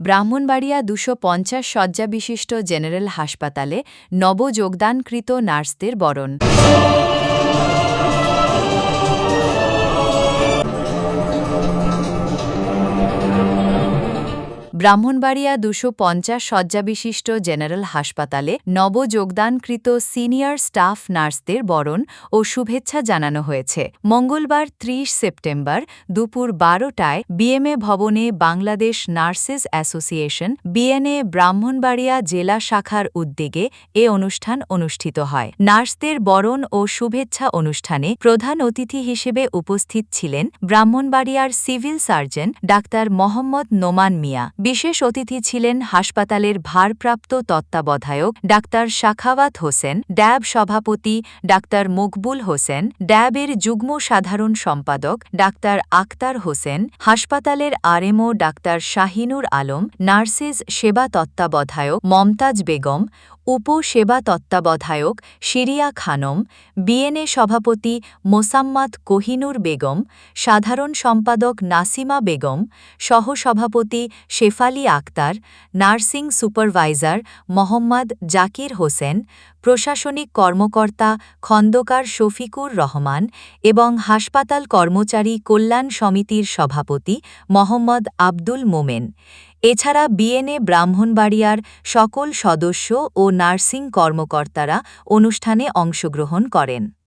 Brahmanbaria ২৫০ শয্যাবিশিষ্ট general হাসপাতালে নবযোগদানকৃত নার্সদের বরণ। ব্রাহ্মণবাড়িয়া ২৫০ শয্যাবিশিষ্ট জেনারেল হাসপাতালে নবযোগদানকৃত সিনিয়র স্টাফ নার্সদের বরণ ও শুভেচ্ছা জানানো হয়েছে। মঙ্গলবার ৩০ সেপ্টেম্বর দুপুর ১২টায় বিএমএ ভবনে Bangladesh nurses association BNA Brahmanbaria জেলা শাখার উদ্যোগে এ অনুষ্ঠান অনুষ্ঠিত হয়। নার্সদের বরণ ও শুভেচ্ছা অনুষ্ঠানে প্রধান অতিথি হিসেবে উপস্থিত ছিলেন ব্রাহ্মণবাড়িয়ার civil surgeon doctor Mohammad Noman Mia. বিশেষ অতিথি ছিলেন হাসপাতালের ভারপ্রাপ্ত তত্ত্বাবধায়ক ডাক্তার সাখাওয়াত হোসেন, ড্যাব সভাপতি ডাক্তার মকবুল হোসেন, ড্যাবের যুগ্ম সাধারণ সম্পাদক ডাক্তার আক্তার হোসেন, হাসপাতালের RMO doctor Shahinur Alam, nurses সেবা তত্ত্বাবধায়ক মমতাজ বেগম, উপ-সেবা তত্ত্বাবধায়ক শিরিয়া খানম, বিএনএ সভাপতি মোসাম্মাত কোহিনুর বেগম, সাধারণ সম্পাদক নাসিমা বেগম, সহ-সভাপতি শেফালি আক্তার, নার্সিং সুপারভাইজার মোহাম্মদ জাকির হোসেন, প্রশাসনিক কর্মকর্তা খন্দকার শফিকুর রহমান এবং হাসপাতাল কর্মচারী কল্যাণ সমিতির সভাপতি মোহাম্মদ আব্দুল মোমেন। এছাড়া বিএনএ ব্রাহ্মণবাড়িয়ার সকল সদস্য ও নার্সিং কর্মকর্তারা অনুষ্ঠানে অংশগ্রহণ করেন।